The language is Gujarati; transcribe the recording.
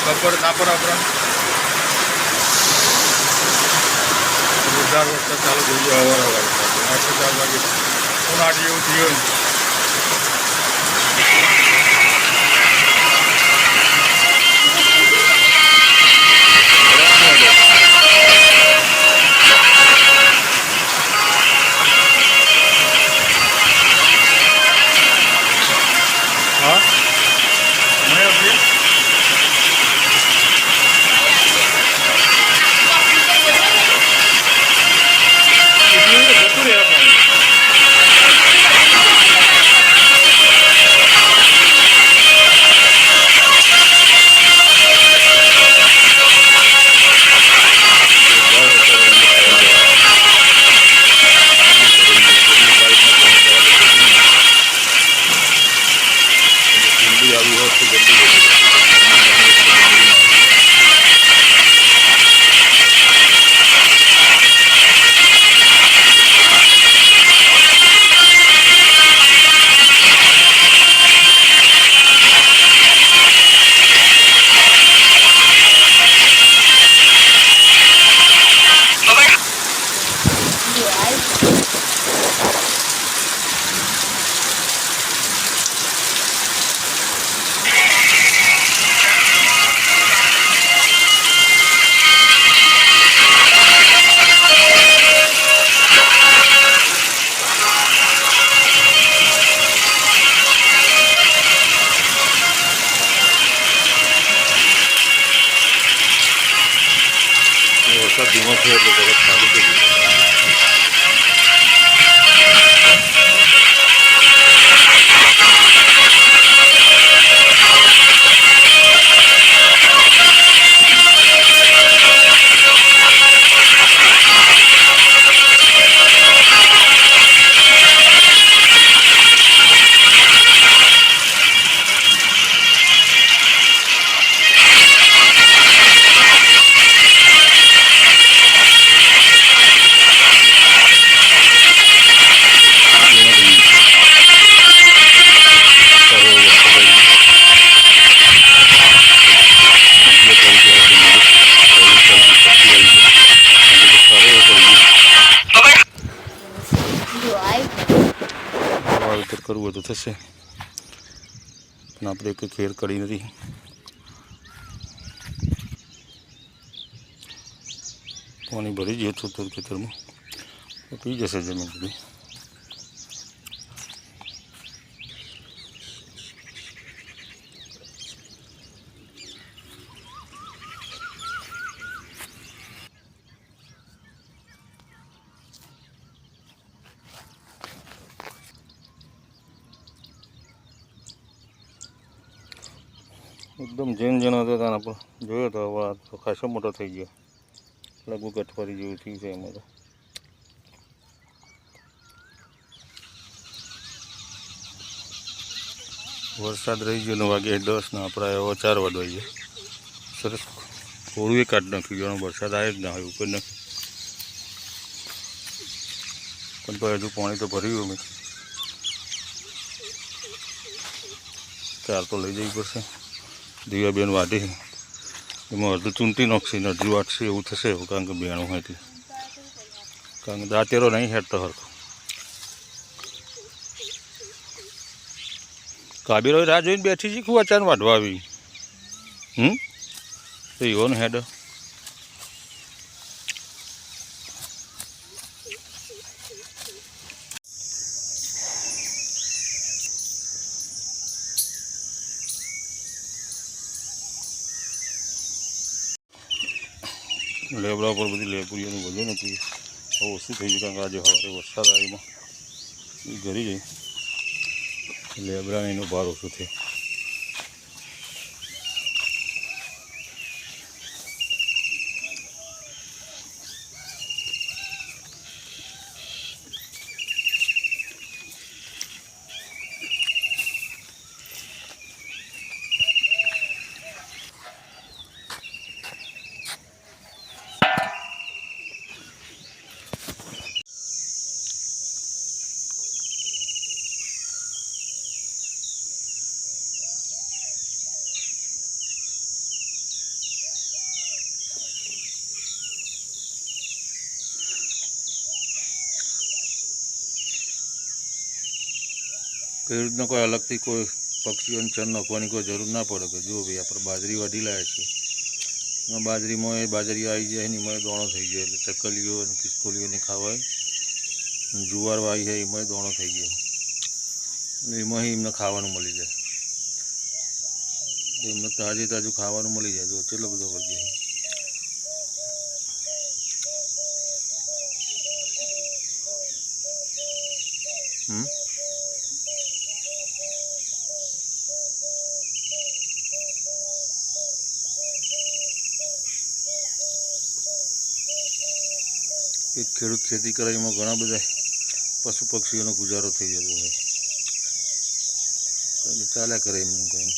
ખબર ના પડે આપણે જોરદાર વરસાદ ચાલુ થઈ ગયો. અવારનવાર 8-4 વાગે ઉનાળી જેવું થયું. હા મેં આપી જતું રહ્યા પાણી. જલ્દી આવી હોત તો જલ્દી વરસાદ ધીમો થયો એટલે તરત ચાલુ થઈ ગયું. વાવેતર કરવું હોય તો થશે, પણ આપણે કંઈ ખેર કરી નથી. પાણી ભરી ગયું થોડું ખેતરમાં, પી જશે જમીન બધી. એકદમ જેનો હતો ત્યાં પણ જોયો તો હવે તો ખાસો મોટો થઈ ગયો, લગભગ અઠવાડિયું જેવું થયું છે એમાં. તો વરસાદ રહી ગયો 9 વાગે 10 ને આપણે હવે 4 વાગવા ગયા. સરસ થોડું કાઢી નાખ્યું, જેનો વરસાદ આવે જ ના હોય ઉપર નથી, પણ તો હજુ પાણી તો ભર્યું અમે. 4 તો લઈ જવી પડશે. દિવ્યાબેન વાટી એમાં અડધું ચૂંટી નાખશે ને અડધું વાટશે એવું થશે, કારણ કે બેણું હોય એટલે, કારણ કે દાંતેરો નહીં હેઠતો હરતો. કાબીરો રાહ જોઈને બેઠી છે, ખૂબ અચાનક વાઢવા આવી. તો એવો ને હેડ લેબડા પર બધી લેપુરીઓનું વજન હતું, હવે ઓછું થઈ ગયું, કારણ કે આજે સવારે વરસાદ આવ્યો એ ઘરી જઈ લેબડાને એનો ભાર ઓછો થયો. ખેડૂતને કોઈ અલગથી કોઈ પક્ષીઓને ચણ નાખવાની કોઈ જરૂર ના પડે કે જો ભાઈ આપણે બાજરી વાઢી લાવ્યા છીએ, એમાં બાજરીમાં એ બાજરી આવી જાય ને એમાં દોણો થઈ ગયો, એટલે ચકલીઓ અને ખિસકોલીઓને ખાવાય. જુવાર વાવી છે એમાં દોણો થઈ ગયો, એટલે એમાં એમને ખાવાનું મળી જાય, એમને તાજે તાજું ખાવાનું મળી જાય. જો કેટલો બધો કરી જાય. એક ખેડૂત ખેતી કરે એમાં ઘણા બધા પશુ પક્ષીઓનો ગુજારો થઈ જતો હોય, ચાલ્યા કરે એમનું કંઈ.